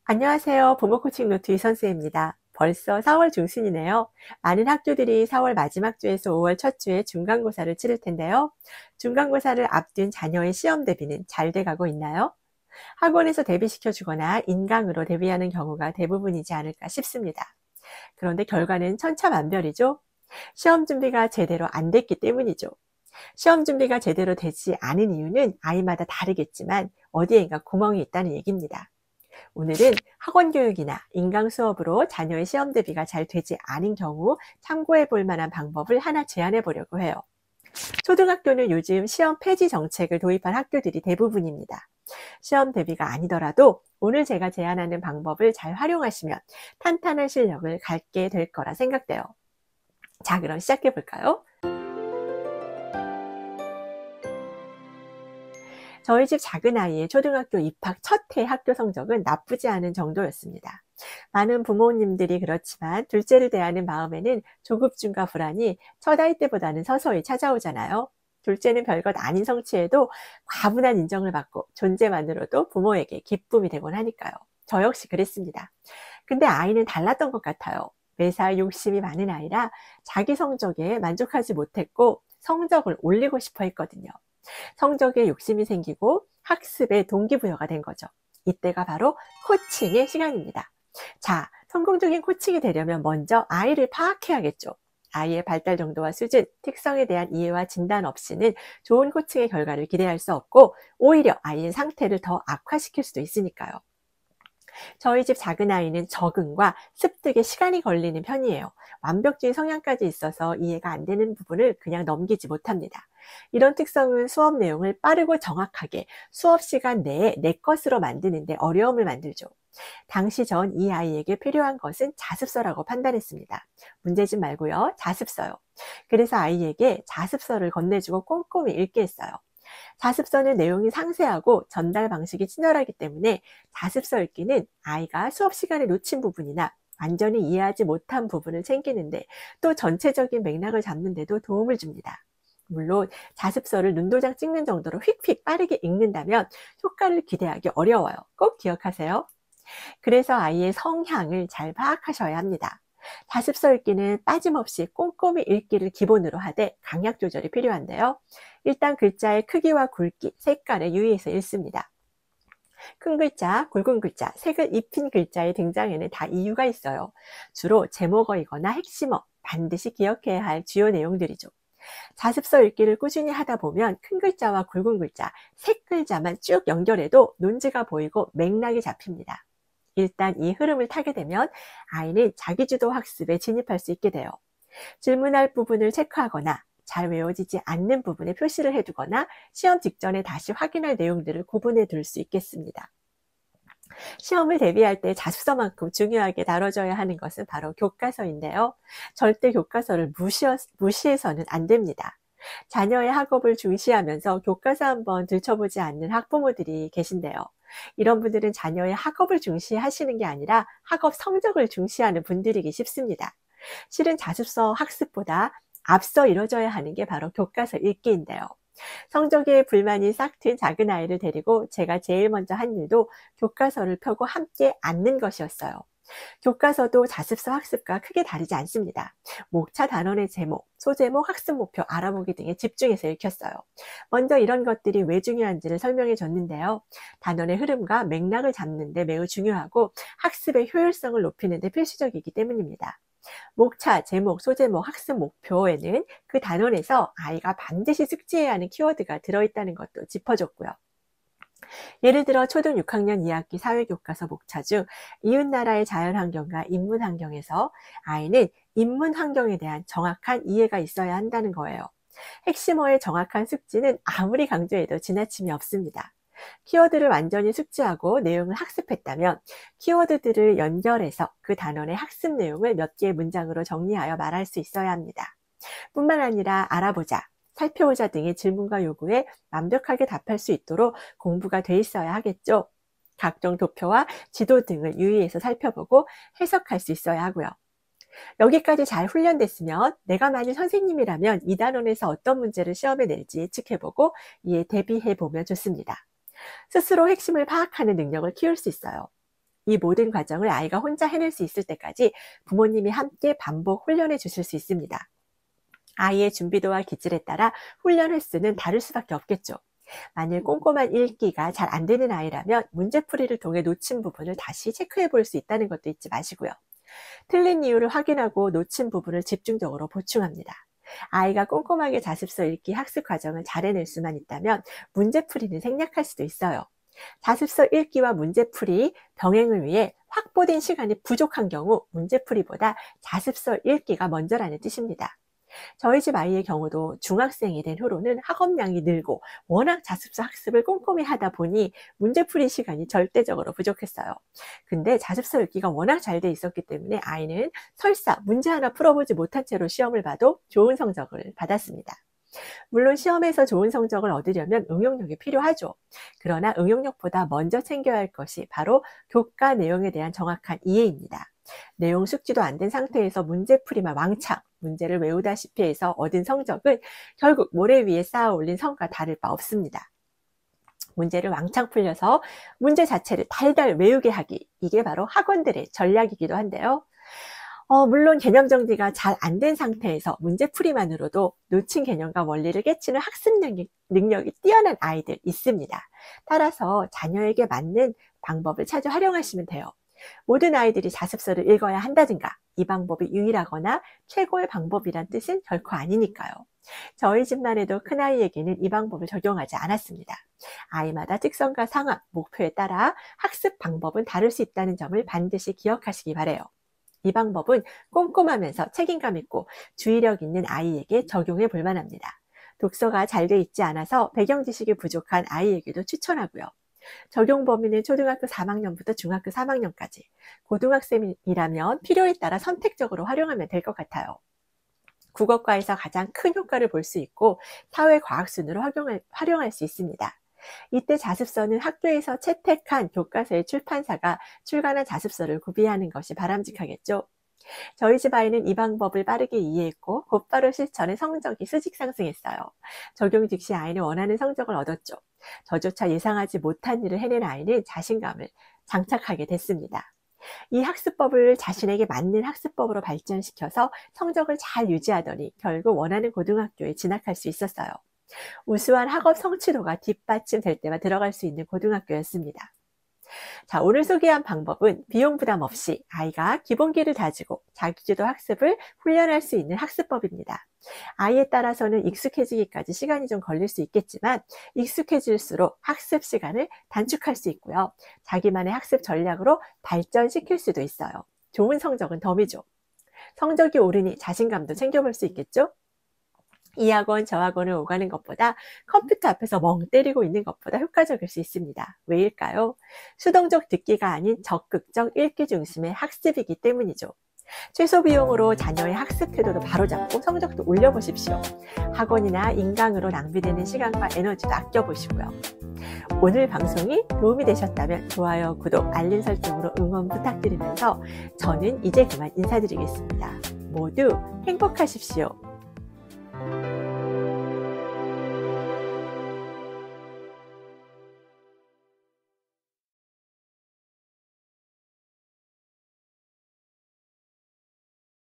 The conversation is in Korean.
안녕하세요. 부모 코칭 노트 이선수입니다. 벌써 4월 중순이네요. 많은 학교들이 4월 마지막 주에서 5월 첫 주에 중간고사를 치를 텐데요. 중간고사를 앞둔 자녀의 시험 대비는 잘 돼가고 있나요? 학원에서 대비시켜주거나 인강으로 대비하는 경우가 대부분이지 않을까 싶습니다. 그런데 결과는 천차만별이죠. 시험 준비가 제대로 안 됐기 때문이죠. 시험 준비가 제대로 되지 않은 이유는 아이마다 다르겠지만 어디엔가 구멍이 있다는 얘기입니다. 오늘은 학원 교육이나 인강 수업으로 자녀의 시험 대비가 잘 되지 않은 경우 참고해 볼 만한 방법을 하나 제안해 보려고 해요. 초등학교는 요즘 시험 폐지 정책을 도입한 학교들이 대부분입니다. 시험 대비가 아니더라도 오늘 제가 제안하는 방법을 잘 활용하시면 탄탄한 실력을 갖게 될 거라 생각돼요. 자, 그럼 시작해 볼까요? 저희 집 작은 아이의 초등학교 입학 첫 해 학교 성적은 나쁘지 않은 정도였습니다. 많은 부모님들이 그렇지만 둘째를 대하는 마음에는 조급증과 불안이 첫 아이 때보다는 서서히 찾아오잖아요. 둘째는 별것 아닌 성취에도 과분한 인정을 받고 존재만으로도 부모에게 기쁨이 되곤 하니까요. 저 역시 그랬습니다. 근데 아이는 달랐던 것 같아요. 매사 욕심이 많은 아이라 자기 성적에 만족하지 못했고 성적을 올리고 싶어 했거든요. 성적에 욕심이 생기고 학습에 동기부여가 된 거죠. 이때가 바로 코칭의 시간입니다. 자, 성공적인 코칭이 되려면 먼저 아이를 파악해야겠죠. 아이의 발달 정도와 수준, 특성에 대한 이해와 진단 없이는 좋은 코칭의 결과를 기대할 수 없고 오히려 아이의 상태를 더 악화시킬 수도 있으니까요. 저희 집 작은 아이는 적응과 습득에 시간이 걸리는 편이에요. 완벽주의 성향까지 있어서 이해가 안 되는 부분을 그냥 넘기지 못합니다. 이런 특성은 수업 내용을 빠르고 정확하게 수업 시간 내에 내 것으로 만드는데 어려움을 만들죠. 당시 전 이 아이에게 필요한 것은 자습서라고 판단했습니다. 문제집 말고요. 자습서요. 그래서 아이에게 자습서를 건네주고 꼼꼼히 읽게 했어요. 자습서는 내용이 상세하고 전달 방식이 친절하기 때문에 자습서 읽기는 아이가 수업 시간에 놓친 부분이나 완전히 이해하지 못한 부분을 챙기는데 또 전체적인 맥락을 잡는 데도 도움을 줍니다. 물론 자습서를 눈도장 찍는 정도로 휙휙 빠르게 읽는다면 효과를 기대하기 어려워요. 꼭 기억하세요. 그래서 아이의 성향을 잘 파악하셔야 합니다. 자습서 읽기는 빠짐없이 꼼꼼히 읽기를 기본으로 하되 강약 조절이 필요한데요. 일단 글자의 크기와 굵기, 색깔에 유의해서 읽습니다. 큰 글자, 굵은 글자, 색을 입힌 글자의 등장에는 다 이유가 있어요. 주로 제목어이거나 핵심어, 반드시 기억해야 할 주요 내용들이죠. 자습서 읽기를 꾸준히 하다 보면 큰 글자와 굵은 글자, 색 글자만 쭉 연결해도 논지가 보이고 맥락이 잡힙니다. 일단 이 흐름을 타게 되면 아이는 자기주도 학습에 진입할 수 있게 돼요. 질문할 부분을 체크하거나 잘 외워지지 않는 부분에 표시를 해두거나 시험 직전에 다시 확인할 내용들을 구분해 둘 수 있겠습니다. 시험을 대비할 때 자습서만큼 중요하게 다뤄져야 하는 것은 바로 교과서인데요. 절대 교과서를 무시해서는 안 됩니다. 자녀의 학업을 중시하면서 교과서 한번 들춰보지 않는 학부모들이 계신데요. 이런 분들은 자녀의 학업을 중시하시는 게 아니라 학업 성적을 중시하는 분들이기 쉽습니다. 실은 자습서 학습보다 앞서 이뤄져야 하는 게 바로 교과서 읽기인데요. 성적에 불만이 싹 튼 작은 아이를 데리고 제가 제일 먼저 한 일도 교과서를 펴고 함께 앉는 것이었어요. 교과서도 자습서 학습과 크게 다르지 않습니다. 목차 단원의 제목, 소제목, 학습 목표 알아보기 등에 집중해서 읽혔어요. 먼저 이런 것들이 왜 중요한지를 설명해 줬는데요. 단원의 흐름과 맥락을 잡는 데 매우 중요하고 학습의 효율성을 높이는 데 필수적이기 때문입니다. 목차, 제목, 소제목, 학습 목표에는 그 단원에서 아이가 반드시 숙지해야 하는 키워드가 들어있다는 것도 짚어줬고요. 예를 들어 초등 6학년 2학기 사회교과서 목차 중 이웃나라의 자연환경과 인문환경에서 아이는 인문환경에 대한 정확한 이해가 있어야 한다는 거예요. 핵심어의 정확한 숙지는 아무리 강조해도 지나침이 없습니다. 키워드를 완전히 숙지하고 내용을 학습했다면 키워드들을 연결해서 그 단원의 학습 내용을 몇 개의 문장으로 정리하여 말할 수 있어야 합니다. 뿐만 아니라 알아보자, 살펴보자 등의 질문과 요구에 완벽하게 답할 수 있도록 공부가 돼 있어야 하겠죠. 각종 도표와 지도 등을 유의해서 살펴보고 해석할 수 있어야 하고요. 여기까지 잘 훈련됐으면 내가 만일 선생님이라면 이 단원에서 어떤 문제를 시험에 낼지 예측해보고 이에 대비해보면 좋습니다. 스스로 핵심을 파악하는 능력을 키울 수 있어요. 이 모든 과정을 아이가 혼자 해낼 수 있을 때까지 부모님이 함께 반복 훈련해 주실 수 있습니다. 아이의 준비도와 기질에 따라 훈련 횟수는 다를 수밖에 없겠죠. 만일 꼼꼼한 읽기가 잘 안 되는 아이라면 문제풀이를 통해 놓친 부분을 다시 체크해 볼 수 있다는 것도 잊지 마시고요. 틀린 이유를 확인하고 놓친 부분을 집중적으로 보충합니다. 아이가 꼼꼼하게 자습서 읽기 학습 과정을 잘 해낼 수만 있다면 문제풀이는 생략할 수도 있어요. 자습서 읽기와 문제풀이 병행을 위해 확보된 시간이 부족한 경우 문제풀이보다 자습서 읽기가 먼저라는 뜻입니다. 저희 집 아이의 경우도 중학생이 된 후로는 학업량이 늘고 워낙 자습서 학습을 꼼꼼히 하다 보니 문제풀이 시간이 절대적으로 부족했어요. 근데 자습서 읽기가 워낙 잘 돼 있었기 때문에 아이는 설사 문제 하나 풀어보지 못한 채로 시험을 봐도 좋은 성적을 받았습니다. 물론 시험에서 좋은 성적을 얻으려면 응용력이 필요하죠. 그러나 응용력보다 먼저 챙겨야 할 것이 바로 교과 내용에 대한 정확한 이해입니다. 내용 숙지도 안 된 상태에서 문제풀이만 왕창 문제를 외우다시피 해서 얻은 성적은 결국 모래 위에 쌓아 올린 성과 다를 바 없습니다. 문제를 왕창 풀려서 문제 자체를 달달 외우게 하기, 이게 바로 학원들의 전략이기도 한데요. 물론 개념 정리가 잘 안 된 상태에서 문제풀이만으로도 놓친 개념과 원리를 깨치는 학습 능력이 뛰어난 아이들 있습니다. 따라서 자녀에게 맞는 방법을 찾아 활용하시면 돼요. 모든 아이들이 자습서를 읽어야 한다든가 이 방법이 유일하거나 최고의 방법이란 뜻은 결코 아니니까요. 저희 집만 해도 큰아이에게는 이 방법을 적용하지 않았습니다. 아이마다 특성과 상황, 목표에 따라 학습 방법은 다를 수 있다는 점을 반드시 기억하시기 바라요. 이 방법은 꼼꼼하면서 책임감 있고 주의력 있는 아이에게 적용해 볼 만합니다. 독서가 잘 돼 있지 않아서 배경 지식이 부족한 아이에게도 추천하고요. 적용 범위는 초등학교 3학년부터 중학교 3학년까지, 고등학생이라면 필요에 따라 선택적으로 활용하면 될 것 같아요. 국어과에서 가장 큰 효과를 볼 수 있고 사회과학순으로 활용할 수 있습니다. 이때 자습서는 학교에서 채택한 교과서의 출판사가 출간한 자습서를 구비하는 것이 바람직하겠죠. 저희 집 아이는 이 방법을 빠르게 이해했고 곧바로 실천해 성적이 수직 상승했어요. 적용 즉시 아이는 원하는 성적을 얻었죠. 저조차 예상하지 못한 일을 해낸 아이는 자신감을 장착하게 됐습니다. 이 학습법을 자신에게 맞는 학습법으로 발전시켜서 성적을 잘 유지하더니 결국 원하는 고등학교에 진학할 수 있었어요. 우수한 학업 성취도가 뒷받침될 때만 들어갈 수 있는 고등학교였습니다. 자, 오늘 소개한 방법은 비용 부담 없이 아이가 기본기를 다지고 자기주도 학습을 훈련할 수 있는 학습법입니다. 아이에 따라서는 익숙해지기까지 시간이 좀 걸릴 수 있겠지만 익숙해질수록 학습 시간을 단축할 수 있고요. 자기만의 학습 전략으로 발전시킬 수도 있어요. 좋은 성적은 덤이죠. 성적이 오르니 자신감도 챙겨볼 수 있겠죠? 이 학원 저 학원을 오가는 것보다 컴퓨터 앞에서 멍 때리고 있는 것보다 효과적일 수 있습니다. 왜일까요? 수동적 듣기가 아닌 적극적 읽기 중심의 학습이기 때문이죠. 최소 비용으로 자녀의 학습 태도도 바로잡고 성적도 올려보십시오. 학원이나 인강으로 낭비되는 시간과 에너지도 아껴보시고요. 오늘 방송이 도움이 되셨다면 좋아요, 구독, 알림 설정으로 응원 부탁드리면서 저는 이제 그만 인사드리겠습니다. 모두 행복하십시오.